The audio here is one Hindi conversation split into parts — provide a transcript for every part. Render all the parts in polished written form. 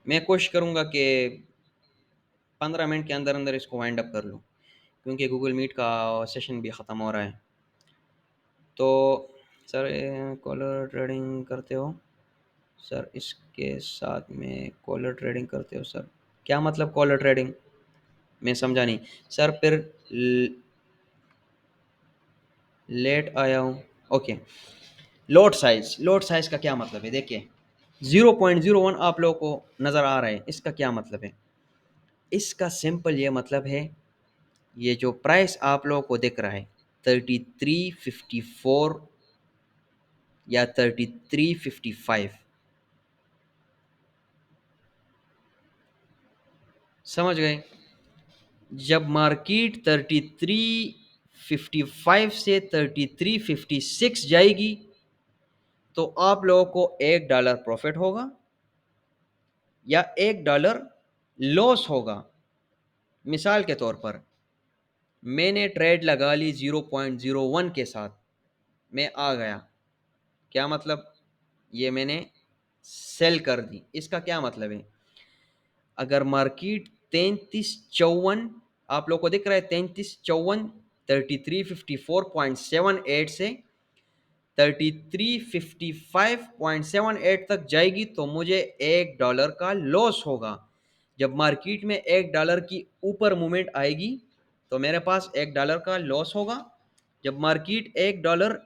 मैं कोशिश करूँगा कि 15 मिनट के अंदर अंदर इसको वाइंड अप कर लूँ, क्योंकि गूगल मीट का सेशन भी ख़त्म हो रहा है। तो सर कॉलर ट्रेडिंग करते हो सर? इसके साथ में कॉलर ट्रेडिंग करते हो सर? क्या मतलब कॉलर ट्रेडिंग? मैं समझा नहीं सर। फिर लेट आया हूँ। ओके। लोट साइज का क्या मतलब है? देखिए 0.01 आप लोगों को नज़र आ रहा है, इसका क्या मतलब है? इसका सिंपल ये मतलब है, ये जो प्राइस आप लोगों को दिख रहा है 3354 या 3355, समझ गए? जब मार्केट 3355 से 3356 जाएगी तो आप लोगों को $1 प्रॉफिट होगा या $1 लॉस होगा। मिसाल के तौर पर मैंने ट्रेड लगा ली 0.01 के साथ, मैं आ गया, क्या मतलब? ये मैंने सेल कर दी। इसका क्या मतलब है? अगर मार्केट 3354, आप लोग को दिख रहा है 3354, 3354.78 से 3355.78 तक जाएगी तो मुझे $1 का लॉस होगा। जब मार्केट में $1 की ऊपर मूवमेंट आएगी तो मेरे पास $1 का लॉस होगा। जब मार्केट $1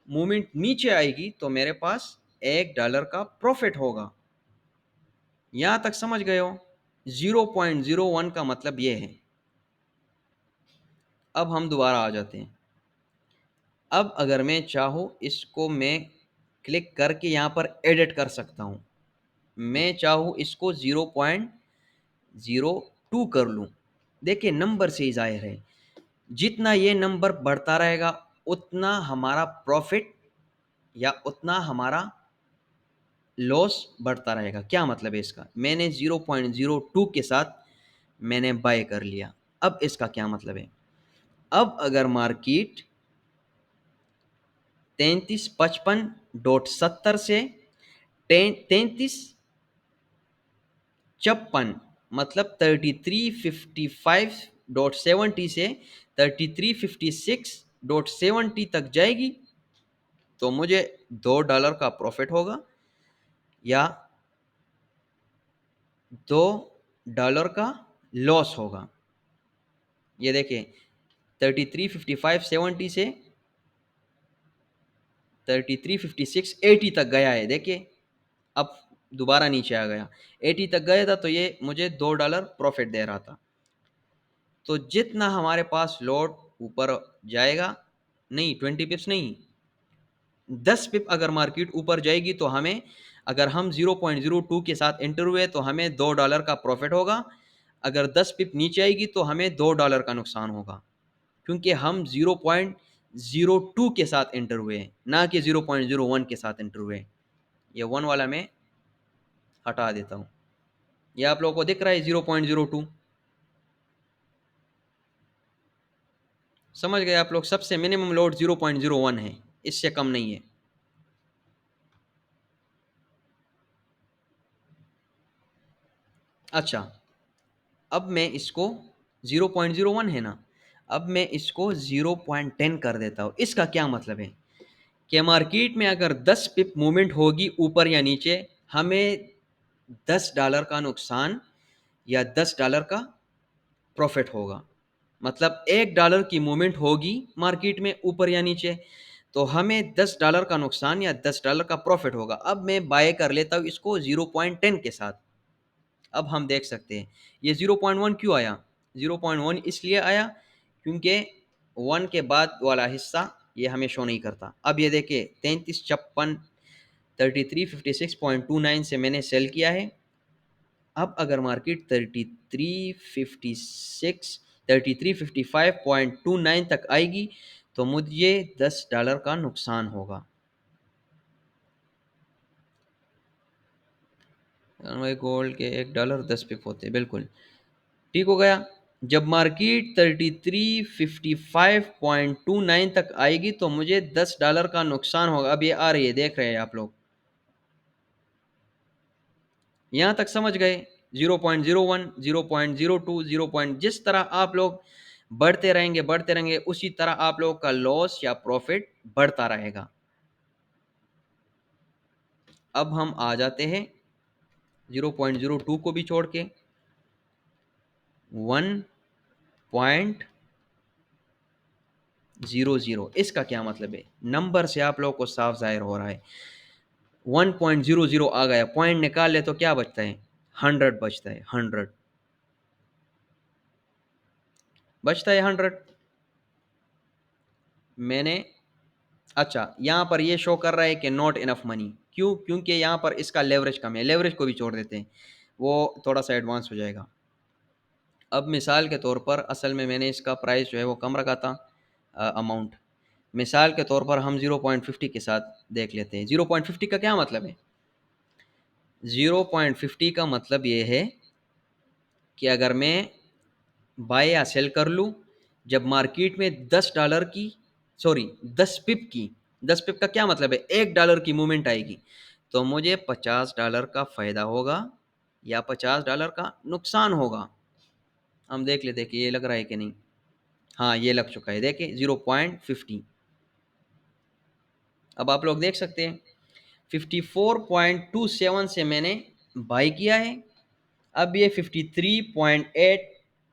मूवमेंट नीचे आएगी तो मेरे पास $1 का प्रॉफिट होगा। यहां तक समझ गए हो? 0.01 का मतलब ये है। अब हम दोबारा आ जाते हैं। अब अगर मैं चाहूँ इसको मैं क्लिक करके यहाँ पर एडिट कर सकता हूँ। मैं चाहूँ इसको 0.02 कर लूँ। देखिए नंबर से ही जाहिर है, जितना ये नंबर बढ़ता रहेगा उतना हमारा प्रॉफिट या उतना हमारा लॉस बढ़ता रहेगा। क्या मतलब है इसका? मैंने 0.02 के साथ मैंने बाय कर लिया। अब इसका क्या मतलब है? अब अगर मार्केट 3355.70 से 3356, मतलब 3355.70 से 3356.70 तक जाएगी तो मुझे $2 का प्रॉफिट होगा या $2 का लॉस होगा। ये देखिए 3355.70 से 3356.80 तक गया है। देखिए अब दोबारा नीचे आ गया, 80 तक गया था तो ये मुझे $2 प्रॉफिट दे रहा था। तो जितना हमारे पास लॉट ऊपर जाएगा, नहीं 20 पिप्स नहीं, 10 पिप अगर मार्केट ऊपर जाएगी तो हमें, अगर हम 0.02 के साथ एंटर हुए तो हमें $2 का प्रॉफिट होगा। अगर 10 पिप नीचे आएगी तो हमें $2 का नुकसान होगा, क्योंकि हम 0.02 के साथ एंटर हुए हैं, ना कि 0.01 के साथ एंटर हुए। ये वन वाला मैं हटा देता हूँ। ये आप लोगों को दिख रहा है 0.02? समझ गए आप लोग? सबसे मिनिमम लोड 0.01 है, इससे कम नहीं है। अच्छा, अब मैं इसको 0.01 है ना, अब मैं इसको 0.10 कर देता हूँ। इसका क्या मतलब है कि मार्केट में अगर 10 पिप मूवमेंट होगी ऊपर या नीचे, हमें $10 का नुकसान या $10 का प्रॉफिट होगा। मतलब $1 की मूवमेंट होगी मार्केट में ऊपर या नीचे तो हमें $10 का नुकसान या $10 का प्रॉफिट होगा। अब मैं बाय कर लेता हूँ इसको 0.10 के साथ। अब हम देख सकते हैं ये 0.1 क्यों आया? 0.1 इसलिए आया क्योंकि 1 के बाद वाला हिस्सा ये हमें शो नहीं करता। अब ये देखिए 3356, 3356.29 से मैंने सेल किया है। अब अगर मार्केट 3355.29 तक आएगी तो मुझे $10 का नुकसान होगा। भाई गोल्ड के $1 10 पिप होते, बिल्कुल ठीक हो गया। जब मार्केट 3355.29 तक आएगी तो मुझे $10 का नुकसान होगा। अब ये आ रही है, देख रहे हैं आप लोग? यहाँ तक समझ गए? 0.01, 0.02, 0 जिस तरह आप लोग बढ़ते रहेंगे उसी तरह आप लोगों का लॉस या प्रॉफिट बढ़ता रहेगा। अब हम आ जाते हैं 0.02 को भी छोड़ के 1.00। इसका क्या मतलब है? नंबर से आप लोगों को साफ जाहिर हो रहा है। 1.00 आ गया, पॉइंट निकाल ले तो क्या बचता है? 100 बचता है। 100 बचता है। 100 मैंने, अच्छा यहाँ पर ये शो कर रहा है कि नॉट इनफ मनी। क्यों? क्योंकि यहाँ पर इसका लेवरेज कम है। लेवरेज को भी छोड़ देते हैं, वो थोड़ा सा एडवांस हो जाएगा। अब मिसाल के तौर पर असल में मैंने इसका प्राइस जो है वो कम रखा था, अमाउंट। मिसाल के तौर पर हम 0.50 के साथ देख लेते हैं। 0.50 का क्या मतलब है? 0.50 का मतलब ये है कि अगर मैं बाय या सेल कर लूँ, जब मार्केट में $10 की, सॉरी 10 पिप की, 10 पिप का क्या मतलब है? $1 की मूवमेंट आएगी तो मुझे $50 का फ़ायदा होगा या $50 का नुकसान होगा। हम देख लेते हैं कि ये लग रहा है कि नहीं। हाँ, ये लग चुका है, देखिए 0.50। अब आप लोग देख सकते हैं 54.27 से मैंने बाई किया है। अब ये 53.8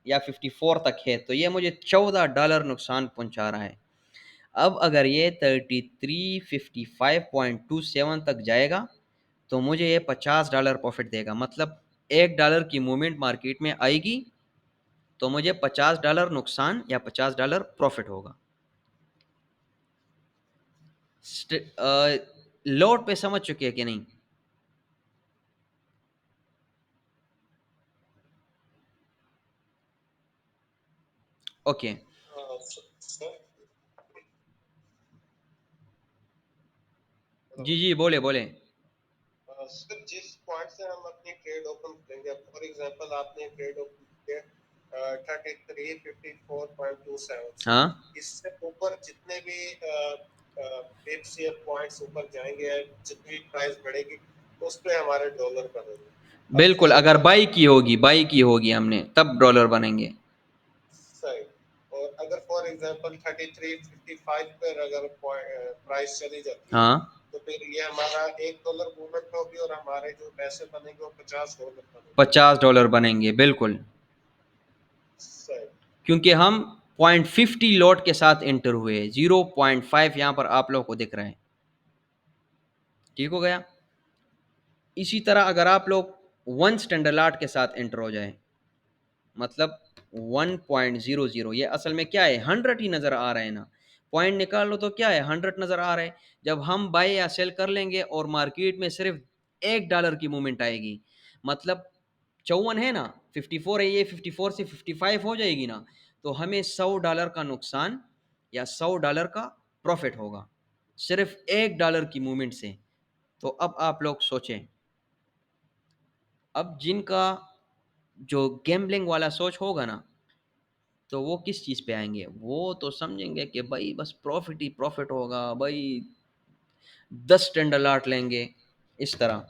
या 54 तक है तो ये मुझे $14 नुकसान पहुंचा रहा है। अब अगर ये 3355.27 तक जाएगा तो मुझे ये $50 प्रॉफिट देगा। मतलब $1 की मूवमेंट मार्केट में आएगी तो मुझे $50 नुकसान या $50 प्रॉफिट होगा। लोड पे समझ चुके हैं कि नहीं? ओके। जी जी, बोले बोले। सर जिस पॉइंट से हम अपनी ट्रेड ओपन करेंगे, फॉर एग्जांपल आपने ट्रेड ओपन किया 3354.27 हाँ इससे ऊपर जितने भी पिप्स या पॉइंट्स ऊपर जाएंगे, जितनी प्राइस बढ़ेगी उस पे हमारे डॉलर बनेंगे। अब बिल्कुल, फॉर अगर एग्जांपल बाई की होगी हमने तब डॉलर बनेंगे। सही, और अगर फॉर एग्जांपल 3355 पर अगर प्राइस चली जाती है हाँ, तो फिर ये हमारा $1 मूवमेंट होगी और हमारे जो पैसे बनेंगे वो $50 बनेंगे। $50 बनेंगे, बिल्कुल। सही। क्योंकि हम 0.50 लॉट के साथ एंटर हुए, 0.5 यहाँ पर आप लोगों को दिख रहा है। ठीक हो गया। इसी तरह अगर आप लोग 1 स्टैंडर्ड के साथ एंटर हो जाए, मतलब 1.00, ये असल में क्या है? 100 ही नज़र आ रहा है ना। पॉइंट निकाल लो तो क्या है? 100 नज़र आ रहा है। जब हम बाय या सेल कर लेंगे और मार्केट में सिर्फ $1 की मूवमेंट आएगी, मतलब 54 है ना, 54 है, ये 54 से 55 हो जाएगी ना, तो हमें $100 का नुकसान या $100 का प्रॉफिट होगा सिर्फ $1 की मूवमेंट से। तो अब आप लोग सोचें, अब जिनका जो गैम्बलिंग वाला सोच होगा ना, तो वो किस चीज़ पे आएंगे? वो तो समझेंगे कि भाई बस प्रॉफिट ही प्रॉफिट होगा भाई, 10 स्टैंडर्ड लेंगे। इस तरह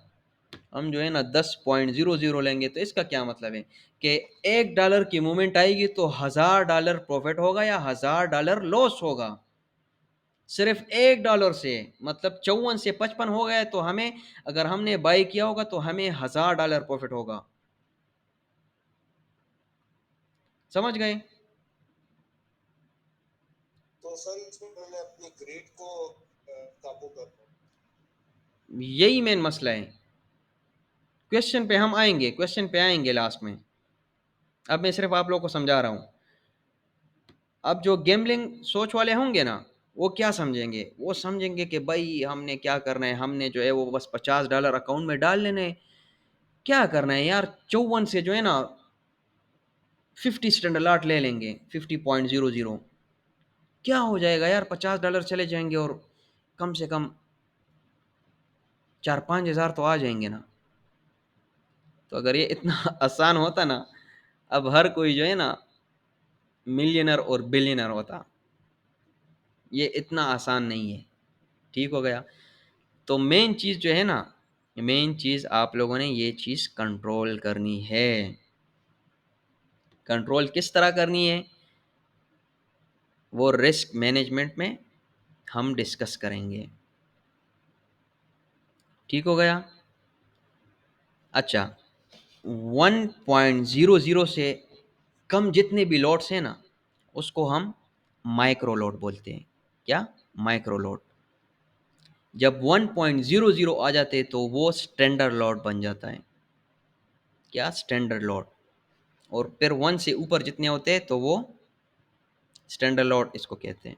हम जो है ना 10.00 लेंगे तो इसका क्या मतलब है कि $1 की मूवमेंट आएगी तो $1000 प्रॉफिट होगा या $1000 लॉस होगा सिर्फ $1 से। मतलब 54 से 55 हो गया तो हमें, अगर हमने बाई किया होगा तो हमें $1000 प्रॉफिट होगा। समझ गए? तो सर इसमें मैंने अपनी ग्रीड को काबू करना। यही मेन मसला है। क्वेश्चन पे आएंगे लास्ट में। अब मैं सिर्फ आप लोगों को समझा रहा हूँ। अब जो गेमलिंग सोच वाले होंगे ना, वो क्या समझेंगे? वो समझेंगे कि भाई हमने क्या करना है, हमने जो है वो बस $50 अकाउंट में डाल लेने हैं। क्या करना है यार, 54 से जो है ना 50 स्टैंडर्ड ले लेंगे, 50.00। क्या हो जाएगा यार, $50 चले जाएंगे और कम से कम 4-5 हज़ार तो आ जाएंगे ना। तो अगर ये इतना आसान होता ना, अब हर कोई जो है ना मिलियनर और बिलियनर होता। ये इतना आसान नहीं है। ठीक हो गया। तो मेन चीज़ जो है ना, मेन चीज़ आप लोगों ने ये चीज़ कंट्रोल करनी है। कंट्रोल किस तरह करनी है, वो रिस्क मैनेजमेंट में हम डिस्कस करेंगे। ठीक हो गया? अच्छा, 1.00 से कम जितने भी लॉट्स हैं ना, उसको हम माइक्रो लॉट बोलते हैं। क्या? Micro lot. जब 1.00 आ जाते हैं तो वो स्टैंडर्ड लॉट बन जाता है। क्या? Standard lot. और फिर 1 से ऊपर जितने होते हैं तो वो स्टैंडर्ड लॉट इसको कहते हैं।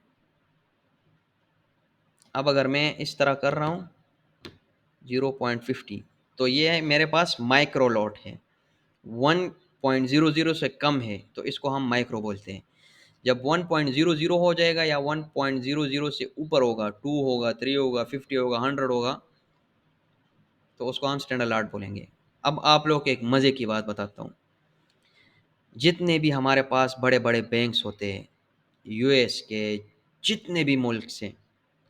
अब अगर मैं इस तरह कर रहा हूँ 0.50, तो ये है मेरे पास माइक्रो लॉट है। 1.00 से कम है तो इसको हम माइक्रो बोलते हैं। जब 1.00 हो जाएगा या 1.00 से ऊपर होगा, 2 होगा, 3 होगा, 50 होगा, 100 होगा, तो उसको हम स्टैंडर्ड लॉट बोलेंगे। अब आप लोग को एक मज़े की बात बताता हूँ। जितने भी हमारे पास बड़े बड़े बैंक्स होते हैं यूएस के, जितने भी मुल्क से,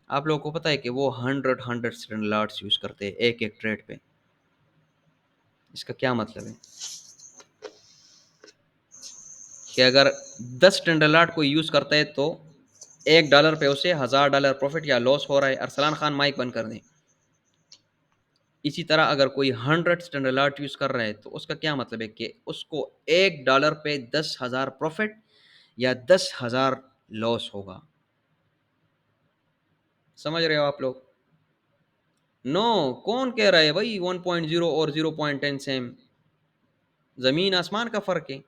आप लोगों को पता है कि वो हंड्रेड स्टैंडर्ड लॉट्स यूज़ करते हैं एक एक ट्रेड पे। इसका क्या मतलब है कि अगर 10 स्टैंडर्ड लॉट कोई यूज़ करता है तो $1 पे उसे $1000 प्रॉफिट या लॉस हो रहा है। अरसलान खान माइक बंद कर दें। इसी तरह अगर कोई 100 स्टैंडर्ड लॉट यूज़ कर रहा है तो उसका क्या मतलब है कि उसको $1 पे 10,000 प्रॉफिट या 10,000 लॉस होगा। समझ रहे हो आप लोग? नो, कौन कह रहा है भाई 1.0 और 0.10 सेम? ज़मीन आसमान का फ़र्क है।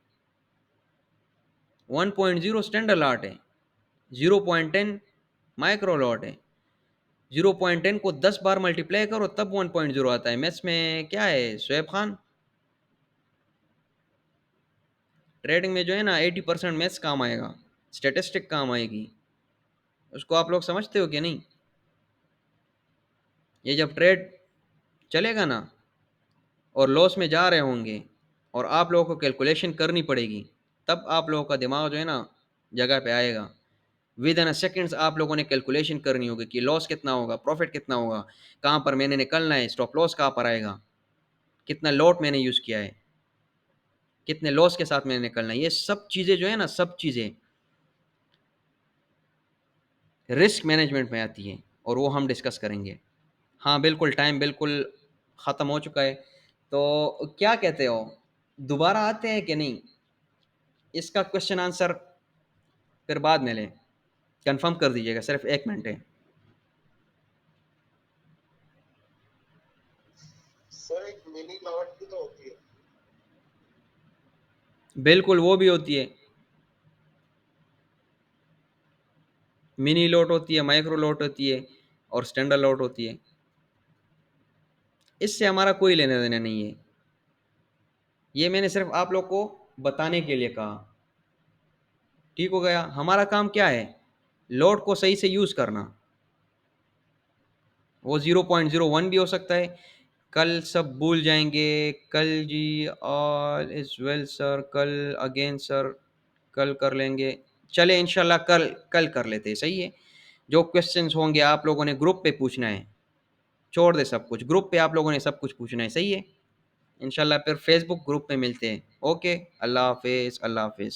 1.0 स्टैंडर्ड लॉट है, 0.10 माइक्रो लॉट है। 0.10 को 10 बार मल्टीप्लाई करो तब 1.0 आता है। मैथ्स में क्या है शोएब खान? ट्रेडिंग में जो है ना 80% मैथ्स काम आएगा, स्टैटिस्टिक काम आएगी। उसको आप लोग समझते हो कि नहीं? ये जब ट्रेड चलेगा ना और लॉस में जा रहे होंगे और आप लोगों को कैलकुलेशन करनी पड़ेगी, तब आप लोगों का दिमाग जो है ना जगह पे आएगा। विद इन अ सेकेंड्स आप लोगों ने कैलकुलेशन करनी होगी कि लॉस कितना होगा, प्रॉफिट कितना होगा, कहाँ पर मैंने निकलना है, स्टॉप लॉस कहाँ पर आएगा, कितना लॉट मैंने यूज़ किया है, कितने लॉस के साथ मैंने निकलना है। ये सब चीज़ें जो है ना, सब चीज़ें रिस्क मैनेजमेंट में आती हैं और वो हम डिस्कस करेंगे। हाँ बिल्कुल, टाइम बिल्कुल ख़त्म हो चुका है। तो क्या कहते हो, दोबारा आते हैं कि नहीं? इसका क्वेश्चन आंसर फिर बाद में लें, कंफर्म कर दीजिएगा, सिर्फ 1 मिनट है। सर एक मिनी लॉट भी तो होती है। बिल्कुल, वो भी होती है। मिनी लॉट होती है, माइक्रो लॉट होती है और स्टैंडर्ड लॉट होती है। इससे हमारा कोई लेना देना नहीं है। ये मैंने सिर्फ आप लोग को बताने के लिए कहा। ठीक हो गया? हमारा काम क्या है? लॉट को सही से यूज़ करना। वो 0.01 भी हो सकता है। कल सब भूल जाएंगे। कल जी, ऑल इज वेल सर, कल अगेन सर, कल कर लेंगे। चले इंशाल्लाह कल कल कर लेते हैं, सही है। जो क्वेश्चंस होंगे आप लोगों ने ग्रुप पे पूछना है। छोड़ दे सब कुछ, ग्रुप पे आप लोगों ने सब कुछ पूछना है, सही है। इंशाल्लाह फिर फेसबुक ग्रुप में मिलते हैं। ओके, अल्लाह हाफिज़, अल्लाह हाफिज़।